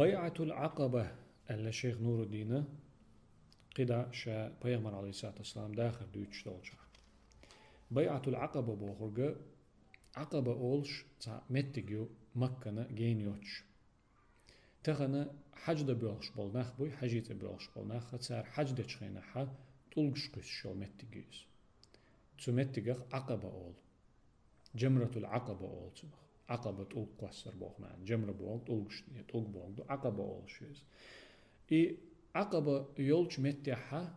بيعة العقبة الشيخ نور الدين قدا شا بيغمر عليه الصلاة والسلام داخل دوتش دولشا بيعة العقبة بوخرجة عقبة أولش تا متجيو مكنا جينيوتش تغنى حج دا بيوخش بولناخ بوي حجيت بيوخش بولناخ تسار حج دا تشخيناحا تلقش قيس شو متجيوز تو متجيخ عقبة أول جمرة العقبة أول تمخ عقبة تلق قصر بوخ معن جمرة بوخ تلقش تلق بوخ دو عقبة أول شوز إي عقبة يولش متيحا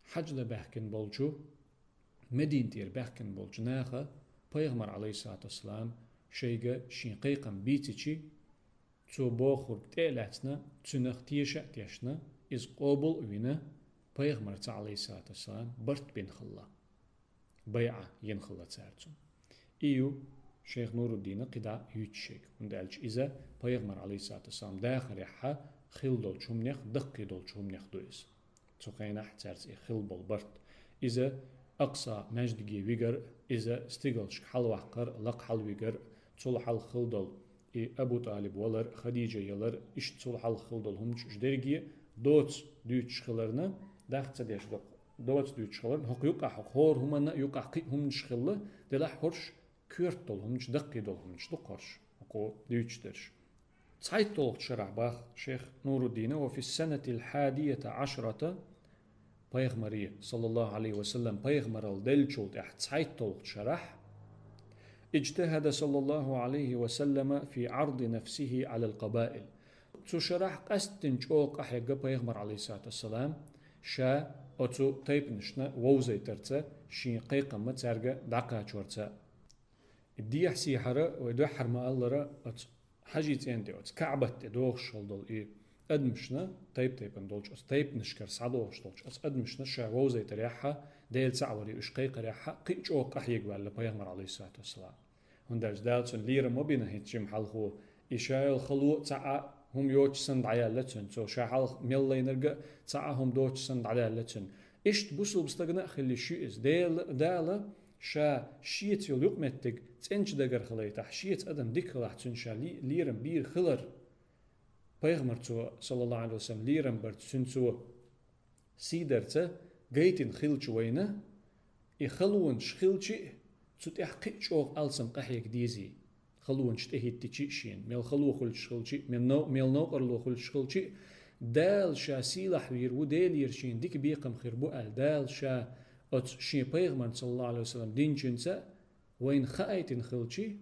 حج دا بحكن بولجو مدين تير بحكن بولج ناخا بيغمر عليه الصلاة والسلام شيغا شينقيقا بيتيشي تو بوخور تيلاتنا تنخ تيشا تيشنا إز قوبل وينا بيغمر عليه الصلاة والسلام برت بين خلا بيعة ينخلا تسارتون إيو شيخ نور الدين قدا يتشيك وندالج إذا بيغمر عليه الصلاة والسلام داخل يحا خيل دول شمنيخ دقي دول شمنيخ دويس تسوقينا حتارتي خيل بول برت إذا أقصى مجدجي ويجر إذا استيقلش حل وحقر لق حل ويجر تصل حل خلدل إي أبو طالب ولر خديجة يلر إش تصل حل خلدل هم جدرجي دوت دوتش خلرنا داخل تديش دوت دوتش خلرنا حق يقع حق هور هم يقع قي هم شخلة دلا حرش كيرتل هم دقي دول هم دقرش حقو دوتش درش صحيح طلق شرع باخ شيخ نور الدين وفي السنة 11 بيغمرية صلى الله عليه وسلم بيغمر الدلشول تحت صحيح طلق شرح اجتهد صلى الله عليه وسلم في عرض نفسه على القبائل تو شرح قستن جوق أحيقا بيغمر عليه الصلاة والسلام شا أتو تيب نشنا ووزي ترتا شين قيقا متارغا دقا جورتا الديح سيحرة ويدوحر ما الله حاجيتين دي كعبة دوغ شلدل إيه أدمشنا تيب ندولش أس تيب نشكر سعدوش دولش أس أدمشنا شاوزي تريحها ديل سعوري إشقيق ريحها قيج أو قحيق ولا بيغمر عليه الصلاة والسلام هنداج دالسون ليرة مبينة هيتشم حلخو إشايل خلو تسعى هم يوش سند عيالتن سو شاحل ميلا نرجع تسعى هم دوش سند عيالتن إشت بوصل بستغنى خلي شيئز دال شا شيت يلوق متك تنش دقر خليته شيت أدم ديك خلاحتن شا ليرم بير خلر بيغمر صلى الله عليه وسلم ليرم برت سنتو سيدرته جيتن خلش وينه يخلون شخلشي تسوت يحقيش أوغ ألسم قحيك ديزي خلون شتهيت تشيشين ميل خلو خلش خلشي ميل نو قرلو خلش خلشي دال شا سيلح وير وديل يرشين ديك بيقم خربو أل دال شا أت شين بيغمر صلى الله عليه وسلم دين جنسا وين خايتن خلشي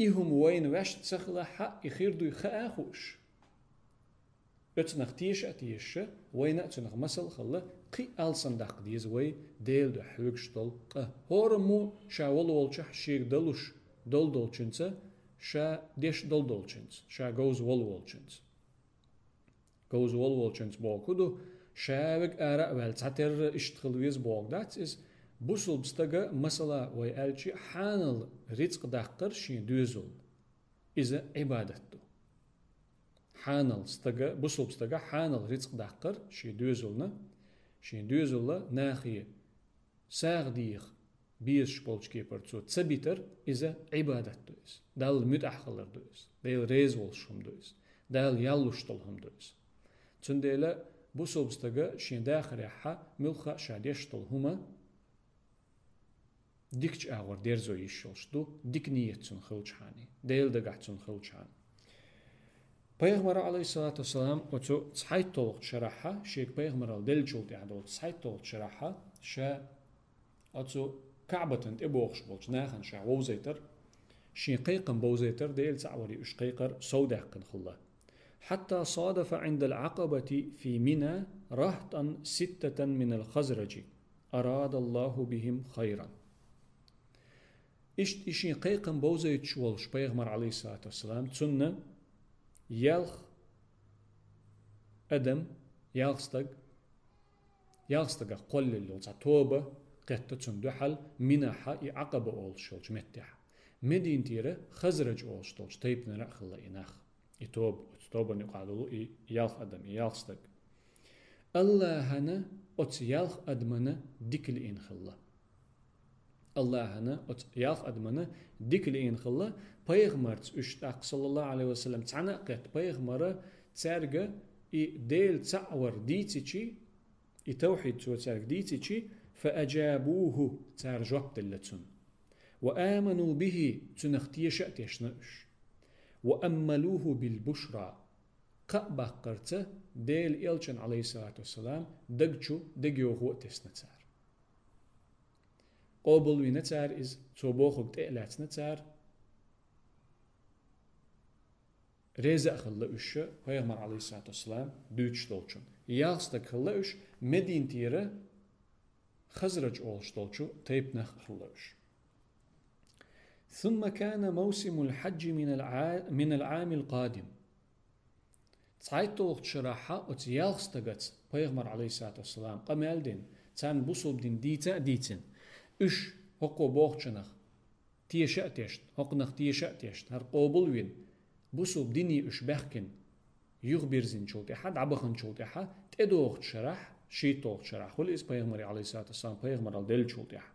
إهم وين واشت سخلا حق يخيردو يخاخوش أتنخ تيش وين أتنخ مسل خلا قي ألسن دق ديز وي ديل دو حوكش دل هورمو شا والولشح شيك دلوش دلچنسا شا ديش دلچنس شا جوز والولچنس جوز والولچنس بوكودو شاوك آراء والتعتر اشتخلويز بوك دات is بوصل بستغا مسلا وي ألشي حانل رزق دقر شين دوزل إذا عبادته حانل استغا بوصل بستغا حانل رزق دقر شين دوزلنا ناخي ساغديخ بيش بولشكي برتو تسبيتر إذا عبادته إز دال متأخلر دوز دال ريز والشم دوز دال يالوشتلهم دوز تنديلا بوصل بستغا شين داخل يحا ملخا شاديشتل هما ديكش أغور ديرزو يشلشتو ديك نيتسون خلچاني ديل دقعتسون خلچان بيغمر عليه الصلاة والسلام وتو تصحيت طولق شرحها شيك بيغمر الدلجول تعدو تصحيت طولق شرحها شا أتو كعبة إبوغش بولش ناخن شا ووزيتر شيقيقا بوزيتر ديل تعوري إشقيقر سوداقن خلا حتى صادف عند العقبة في منى رهطا 6 من الخزرج أراد الله بهم خيرا إشت إشين قيقا بوزيت شوالش بيغمر عليه الصلاة والسلام تسنة يالخ أدم يالخستق قول اللي توبة قد تندحل منحة عقبة أولشولش متح مدين تيرة خزرج أولشولش تيب نرى خلا إناخ توبة نقعدلو يالخ أدم يالخستق الله هنا يالخ أدمنا ديكل إن خلا الله هنا ياخ أدمنا ديكلين خلا بيغمرت اشتاق صلى الله عليه وسلم تعنا قت بيغمرة تسارجة ديل تعور ديتشي توحيد سو تسارج ديتشي فأجابوه تارجوت اللتون وآمنوا به تنختي شأتيش نأش وأملوه بالبشرى قبا قرته ديل إلشن عليه الصلاة والسلام دقيو هو تسنتار قبل وينتار إز توبوخك تألات نتار رزق خلا أش پیغمبر عليه الصلاة والسلام دوتش دولشون ياغستك خلا أش مدين تيره خزرج أولش دولشو تيب نخ خلا أش ثم كان موسم الحج من العام القادم تعيطوخ شراحة وتياغستقت پیغمبر عليه الصلاة والسلام قمال دين تان بوصوب دين ديتن إش هقو بوخشنخ تيشأتيشت هقنخ تيشأتيشت هر قوبل وين بوصوب ديني إش بحكن يخبر زين شولتيحا دعبخن شولتيحا تدوخ شرح شيطوخ شرح خل إس پیغمبر عليه الصلاة والسلام پیغمبر الدل شولتيحا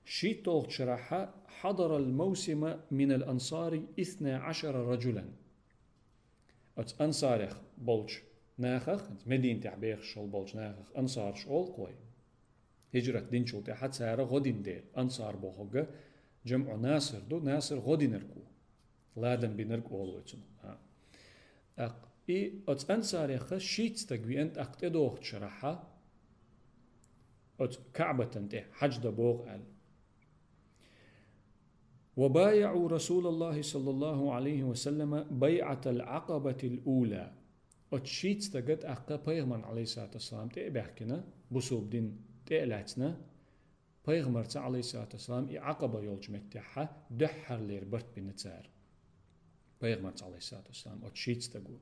شيطوخ شرحا حضر الموسم من الأنصار 12 رجلا أنصارخ بولش ناخخ مدينة تعبيخ شول بولش ناخخ أنصار شول قوي هجرة دين شولتي حتى سارة غدين ديل أنصار بوخوغا جمع ناصر دو ناصر غدين ركو لادن بنركو أولويتون إي أنصارخ شيت تقوي أنت أقتدوخ شرحا كعبة تنتي حج دبوغ أل وبايعوا رسول الله صلى الله عليه وسلم بيعة العقبة الأولى وتشيت تجد أحقا بيغمر عليه الصلاة والسلام تأبحكنا بصوب دين تألاتنا بيغمر عليه الصلاة والسلام عقبة يولج متحة دحر لير برت بنتار بيغمر عليه الصلاة والسلام وتشيت تقول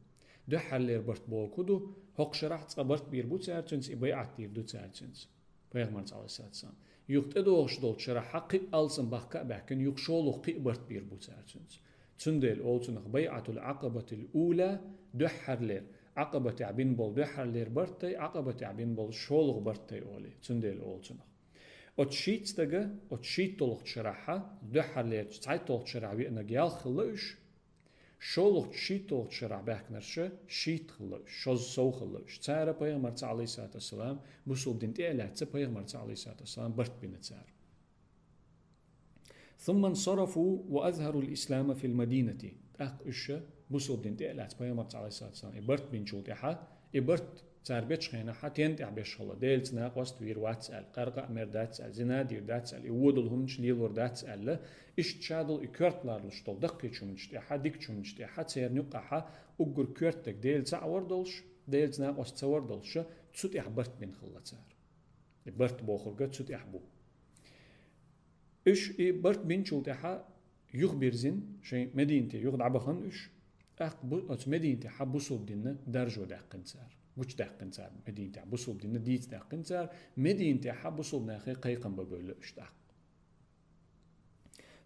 دحر لير برت بولكودو هق شرحت برت بير بوتسار تنس بيعة دير دوتسار تنس بيغمر عليه الصلاة والسلام يقتدوش دول شرح حقي ألسن بحكا بحكن يقشولو قي برت بير بوتسارتنس تندل أولتنخ بيعة العقبة الأولى دحر لير عقبة تعبين بول دحر لير برتي عقبة تعبين بول شولغ برتي أولي تندل أولتنخ أتشيت تجا أتشيت طلق شرحها دحر لير تعيد طلق شرح بيئنا جيال خلوش شولغ شيت طلق شرح بحكنرشة شيت خلوش شوز سو خلوش تارا بيغمر عليه الصلاة والسلام بوصول دين تألات بيغمر عليه الصلاة والسلام برت بنتار ثم انصرفوا وأظهروا الإسلام في المدينة أخ إشة بوصول دين تألات بيغمر عليه الصلاة والسلام برت بن شولتها برت تار بيتش خينا حتى ينتع بيشخلا ديلت ناقوست وير واتسأل قرقا أمير داتسأل زنادير داتسأل يودل همش ليلور داتسأل إش تشادل إكرت لارلشتول دقي تشمنشتيحا ديك تشمنشتيحا تسير نقاحا أقر كرتك ديل تعور دولش ديل ناقوست تصور دولش تسوت إحبرت بين خلتار برت بوخرقة تسوت إحبو إش برت بين شولتيحا يخبر زين شيء مدينتي يخد عبخن إش أخ مدينتي حبوصل دينا درجو داقن سار وش داقن سار مدينتي حبوصل دينا ديت داقن سار مدينتي حبوصل ناخي قيقن ببول اشتاق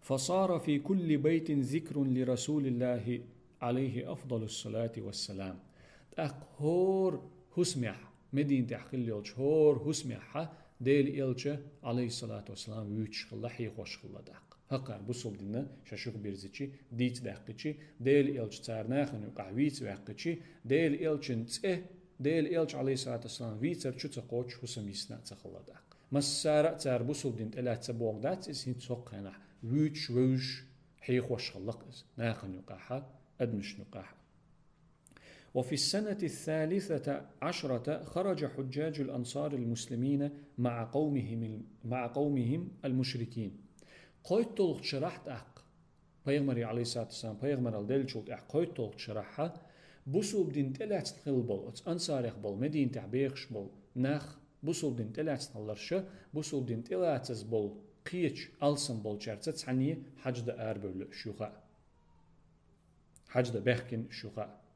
فصار في كل بيت ذكر لرسول الله عليه أفضل الصلاة والسلام هور هسمح مدينتي حقل يلش هور هسمح ديل إلش عليه الصلاة والسلام ويتش خلا حيخوش خلا داق هقار بوصل دينا شاشوق بيرزيتشي ديت داقتشي ديل إلش تارناخن وقع ويت واقتشي ديل إلش نتسه ديل إلش عليه الصلاة والسلام ويتر شو تقوش هسميسنا تخلا داق مسارة تار بوصل دين إلا تبوغ دات إسين تسوقنا ويتش ويش حيخوش خلق ناخن يقاحا أدمش نقاحا وفي السنة 13 خرج حجاج الأنصار المسلمين مع قومهم المشركين قويت طلق شرحت أحق بيغمري عليه الصلاة والسلام بيغمر الدل شلت أحق قويت طلق شرحها بوصوب دين تلات تخلبل أنصار يخبل مدين تعبيخش بل ناخ بوصوب دين تلات تخلرشة بوصوب دين تلات تزبل قيتش ألسن بل شارتت عني حج دا أربل شوخاء حج دا بحكين شوخاء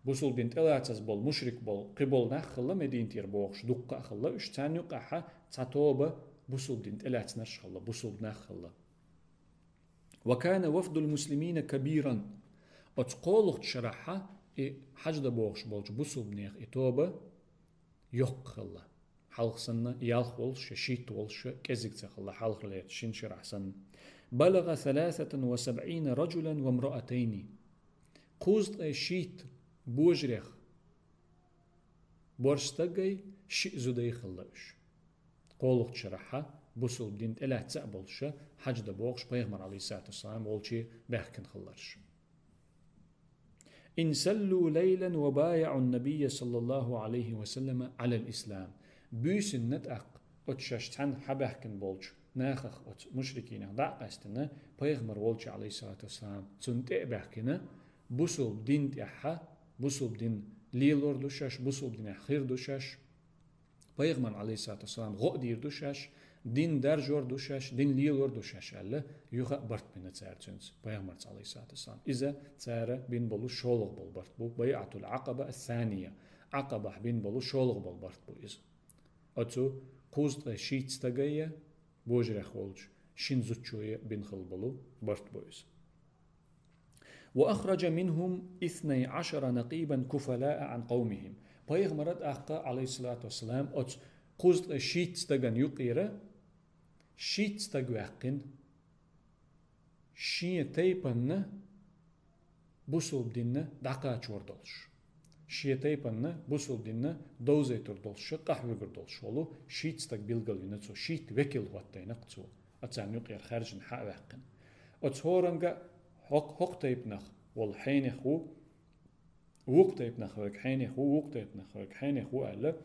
بوصل دين تلاتز بول مشرك بول قبول نخلا مدين تير بوغش دقة خلا اشتان يقعها تعطوبة بوصل دين تلاتز نرشخلا بوصل نخلا وكان وفد المسلمين كبيرا اتقولخ شرحها حج دا بوغش بولج بوصل بنيخ اتوبة يق خلا حلق سنة يالخ ولش شيت ولش كزك تخلا حلق ليت شين شرع سن بلغ 73 رجلا وامرأتين قوزت شيت بوجرخ بورستقي شيء زدي خلاش قولق شرحها بوصل دين إلا تسأبلش حج دبوغش بيغمر عليه الصلاة والسلام والشي بحكن خلاش إن سلوا ليلا وبايعوا النبي صلى الله عليه وسلم على الإسلام بيس النتأق أتشاشتان حبحكن بولش ناخخ أت مشركين دع قستنا بيغمر والشي عليه الصلاة والسلام تنتئ بحكنا بوصل دين تأحا بوصل دين ليلور دوشاش بوصل دين أخير دوشاش بيغمر عليه الصلاة والسلام غقدير دوشاش دين درجور دوشاش دين ليلور دوشاش ألا يوغا برت بنا تسار تنس بيغمر عليه الصلاة والسلام إذا تسار بين بلو شولغ بل برت بو بيعة العقبة الثانية عقبة بين بلو شولغ بل برت بو إذا أتو قوزت شيت ستغية بوجر خولج شين زوتشوية بين خل بلو برت بو إذا وأخرج منهم 12 نقيبا كفلاء عن قومهم بيغمرت أحقا عليه الصلاة والسلام أتو قوزت شيت ستغن يقيرة شيت ستغوحقن شين تيبن بوصل دينا دقا چوردولش شين تيبن بوصل دينا دوزي تردولش قحوي قردولش ولو شيت ستغ بيلغل ينتو شيت وكيل واتين قتو أتسان يقير خارجن حق وحقن أتهورنغا حق تيبنخ والحينخ ووق تيبنخ وك حينخ ووق تيبنخ وك حينخ ألا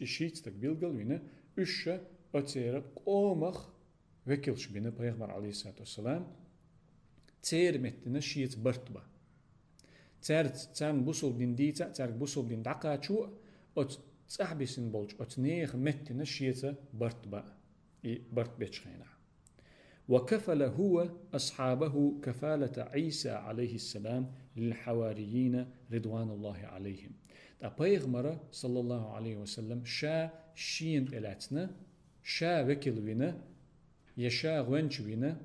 شيت ستغ بيلغل ينا أشا أتسير قومخ وكيلش بينا بيغمر عليه الصلاة والسلام تير متنا شيت برتبا تان بوصل دين ديتا تارك بوصل دين دقا شو أت تحبسن بولج أت نيخ متنا شيت برتبا برت بيتشخينا وكفل هو أصحابه كفالة عيسى عليه السلام للحواريين رضوان الله عليهم بيغمر صلى الله عليه وسلم شا شين إلاتنا شا وكيل وينا يشا غنش وينا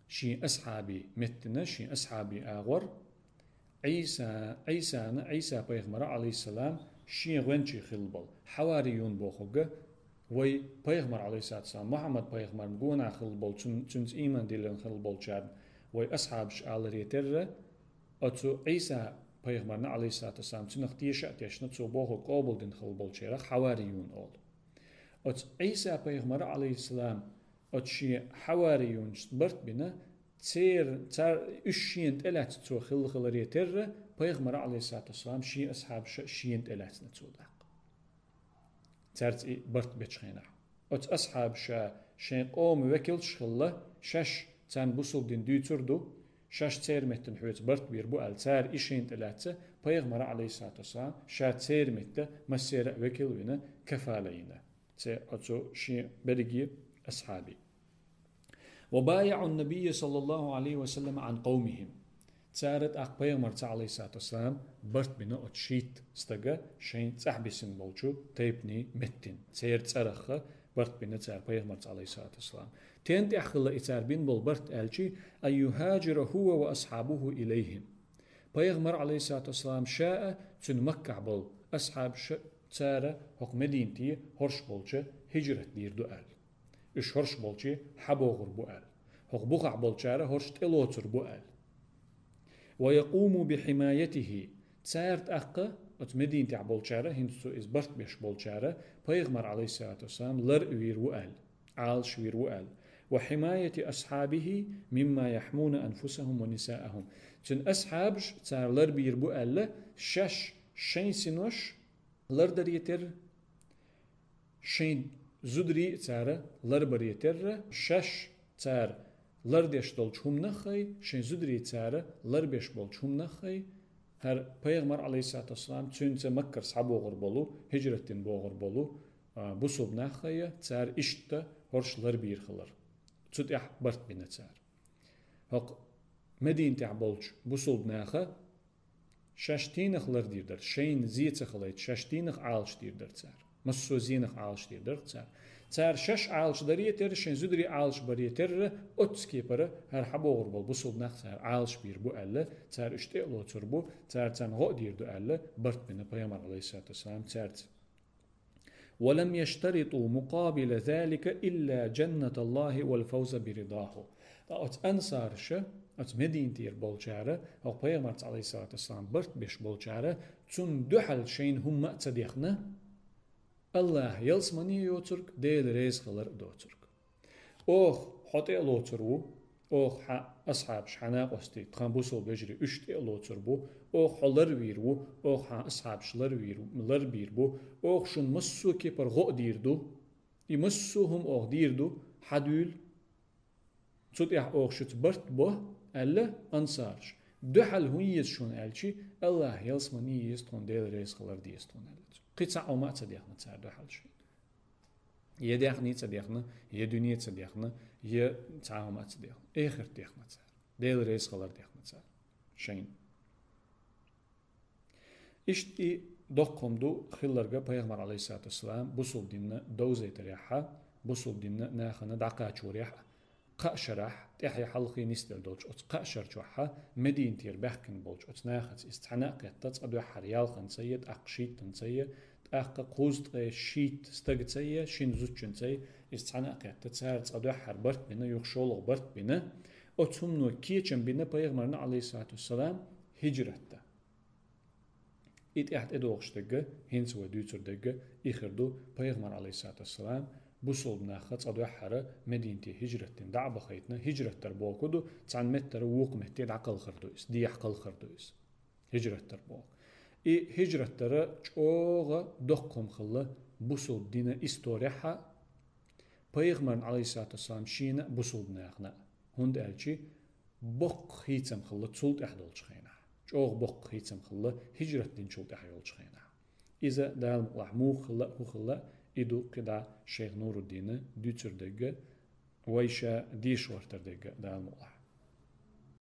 شي أصحابي متنا شي أصحابي آغور عيسى بيغمر عليه السلام شي غنشي خلبل حواريون بوخوغ وي بيغمر عليه الصلاة والسلام محمد بيغمر مقونا خلبل تنز إيمان ديلن خلبل شاد وي أصحابش آل ريتر أتو عيسى بيغمرنا عليه الصلاة والسلام تنخ تيشأت يشنتسو بوخو قابل دين خلبل شيرخ حواريون أول أت عيسى بيغمر عليه السلام أتشي حواريون برت بنا تير أشين تلات تو خل ريتر بيغمر عليه الصلاة والسلام شي أصحاب شين تلات نتو داق تارت برت بيتشخينا أت أصحاب شين قوم وكيلش خلا شش تان بوصل دين دو تردو شش تير متن حوت برت بيربو أل تار إشين تلات بيغمر عليه الصلاة والسلام شا تير متن مسير وكيل وينا كفالينا أتو شي برقي أصحابي وبايع النبي صلى الله عليه وسلم عن قومهم تارت أقبيغ مرت عليه الصلاة والسلام برت بنا أتشيت استقى شين تحبسن بولشو تيبني متن تير تسرخ برت بنا تار بيغ مرت عليه الصلاة والسلام تين أخلا إتار بين بول برت ألشي أن يهاجر هو وأصحابه إليهم بيغ مر عليه الصلاة والسلام شاء تن مكة بول أصحاب تارة حق مدينتي هرش بولشة هجرة دير دؤال إش هرش بولشي حبوغر بؤال حق بقع بولشارة هرش تلوتر بؤال ويقوم بحمايته تارت أقا مدينة تاع بولشارة هندسو إز برت بيش بولشارة بيغمر عليه الصلاة والسلام لر وير وؤال عال شوير وؤال وحماية أصحابه مما يحمون أنفسهم ونساءهم تن أصحابش تار لر بير بؤال شش شين سنوش لر دريتر شين زدري تار لر بريتر شش تار لر ديش دولشهم نخي شين زدري تار لر بيش بولشهم نخي هر پیغمبر علیه الصلاة والسلام چون مکر صحابو غربلو هجرتين بو غربلو بوسوب نخيه تار اشت هرش لر بير خلر تود اح برت بنا تار هق مدينة تعبولش بوسوب نخه شاشتينخ لر دير در شين زيت خليت شاشتينخ عالش دير در تار مسو زينخ عالش دير در تار شش عالش دريتر شين زدري عالش بريتر اتسكي بره هر حبو غربل بوسوب نخ تار عالش بير بو ألا تار اشتئلو تربو تار تان غو دير دو ألا برت بنا پیامبر علیه الصلاة والسلام تارت ولم يشترطوا مقابل ذلك إلا جنة الله والفوز برضاه. أت أنصارش أت مدينتير بولشارة أو بيغمر عليه الصلاة والسلام برت بيش بولشارة تون دحل شين هم تصديقنا الله يلسمني يوترك ديل ريز خلر دوترك أوخ حتى لوترو أوخ أصحاب شحناق وستي تخنبوسو بجري أشتي لوتربو أوخ حلر ويرو أوخ أصحاب شلر ويرو ملر بيربو أوخ شن مسو كيبر غو ديردو يمسو هم أوخ ديردو حدول صوت أوخ شت برت بو ألا أنصارش دحل هويس شون ألشي الله يلسمني يستون ديل ريز خلر ديستون ألت قيتسا أو ما تصديقنا تسار دحل شي يديخني تصديقنا يدنيا تصديقنا يه تعاهم أتصديق آخر تيخنا تسار ديل ريس خلر تيخنا تسار شين إشتي دقم دو خلرجا بيغمر عليه الصلاة والسلام بوصل دينا دوزي تريحها بوصل دينا ناخنا دعقا شوريح قاشرح تحيا حلقي نستل دوتش أت قاشر جوحها مدين تير بحكن بولش أت ناخت استعناق يتت أدو حريال خنسية أقشيت تنسية أخ قوزت شيت استجتسية شين زوجن سي استعناق يتتسارت أدو حربرت بنا يخشول برت بنا أتهم نو كيتشن بنا بيغمرنا عليه الصلاة والسلام هجرته إت إحد إدوغش دقة هنس ودوتر دقة إخردو بيغمر عليه الصلاة والسلام بوصل ناخت أدو حرة مدينتي هجرتين دعب خيتنا هجرت تربوك ودو تسعن متر ووق مهتين عقل خردويس دي عقل خردويس هجرت تربوك هجرة ترى جوغا دقم خلا بوصل دينا استوريحا بيغمر عليه الصلاة والسلام شينا بوصل ناخنا هند ألشي بق خيتم خلا تسولت أحدول شخينا جوغ بق خيتم خلا هجرة دين شولت أحدول شخينا إذا دال مو خلا هو خلا إدو قدا شيخ نور الدين دوتر دقة ويشا ديشورتر دقة دال مقلح